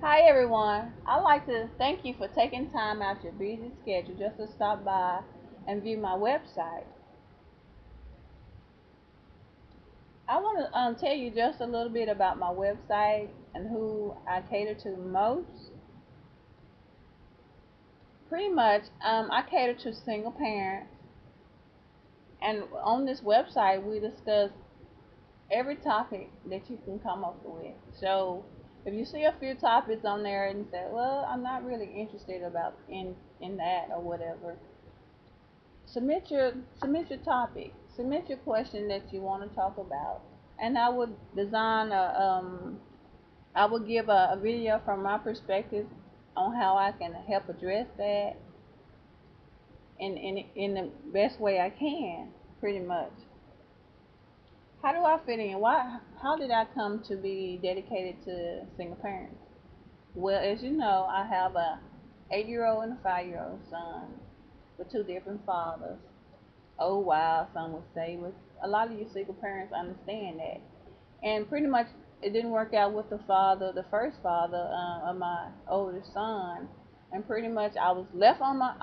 Hi everyone. I'd like to thank you for taking time out your busy schedule just to stop by and view my website. I want to tell you just a little bit about my website and who I cater to most. Pretty much, I cater to single parents, and on this website we discuss every topic that you can come up with. So if you see a few topics on there and say, "Well, I'm not really interested about in that or whatever," submit your topic, submit your question that you want to talk about, and I would design I would give a video from my perspective on how I can help address that in the best way I can, pretty much. How do I fit in? Why? How did I come to be dedicated to single parents? Well, as you know, I have a 8-year-old and a 5-year-old son with two different fathers. Oh wow, some would say. With a lot of you single parents understand that, and pretty much it didn't work out with the father, the first father of my oldest son, and pretty much I was left on my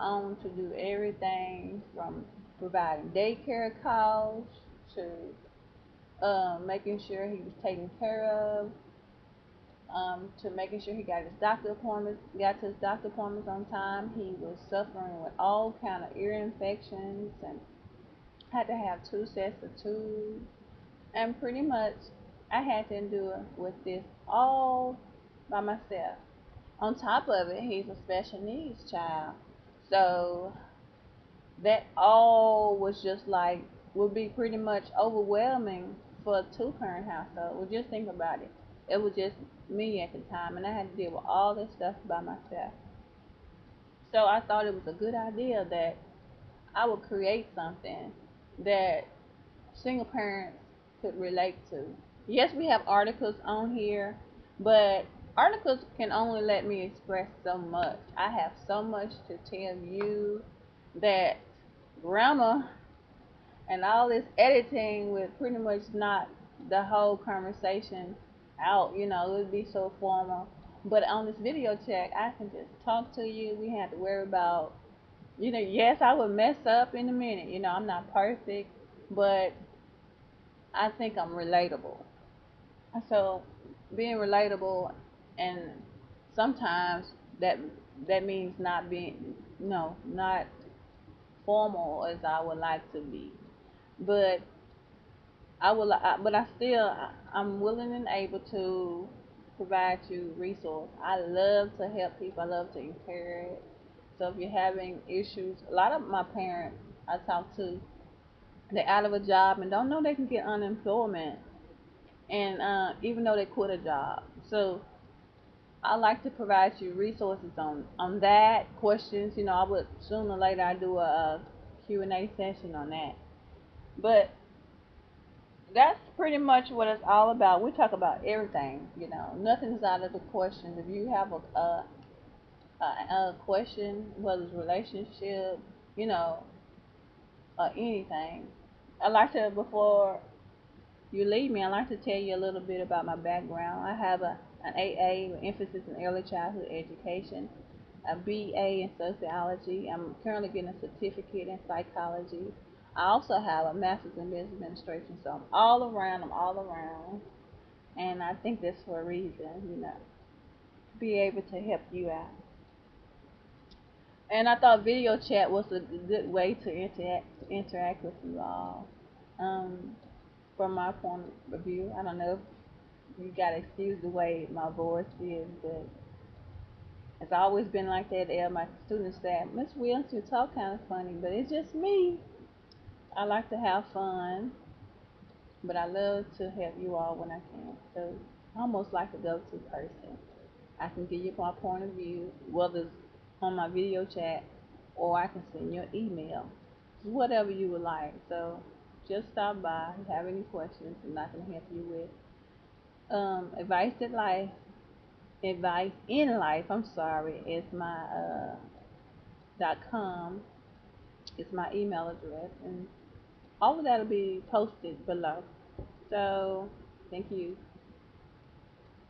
own to do everything from providing daycare calls to making sure he was taken care of, to making sure he got to his doctor appointments on time. He was suffering with all kind of ear infections and had to have two sets of tubes, and pretty much I had to endure with this all by myself. On top of it, he's a special needs child, so that all was just like would be pretty much overwhelming for a two-parent household. Well, just think about it. It was just me at the time, and I had to deal with all this stuff by myself. So I thought it was a good idea that I would create something that single parents could relate to. Yes, we have articles on here, but articles can only let me express so much. I have so much to tell you that grammar and all this editing would pretty much knock the whole conversation out. It would be so formal. But on this video chat, I can just talk to you. We have to worry about, yes, I would mess up in a minute. I'm not perfect, but I think I'm relatable. So being relatable, and sometimes that that means not being, no, not formal as I would like to be. But but I'm willing and able to provide you resource. I love to help people. I love to encourage. So if you're having issues, a lot of my parents I talk to, they're out of a job and don't know they can get unemployment, and even though they quit a job. So I like to provide you resources on that questions. I would sooner or later I do a Q&A session on that. But that's pretty much what it's all about. We talk about everything. Nothing's out of the question. If you have a question, whether it's relationship, you know, or anything, I like to before you leave me, I like to tell you a little bit about my background. I have an AA with emphasis in early childhood education, a BA in sociology. I'm currently getting a certificate in psychology. I also have a master's in business administration, so I'm all around, and I think that's for a reason, be able to help you out. And I thought video chat was a good way to interact with you all. Um, from my point of view, I don't know if you gotta excuse the way my voice is, but it's always been like that. My students say, "Miss Williams, you talk kind of funny," but it's just me. I like to have fun, but I love to help you all when I can. So I'm almost like a go-to person. I can give you my point of view, whether it's on my video chat or I can send you an email, whatever you would like. So just stop by. If you have any questions, and I can help you with advice in life. Advice in life. I'm sorry. It's my .com. It's my email address, and all of that will be posted below. So thank you.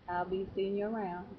I'll be seeing you around.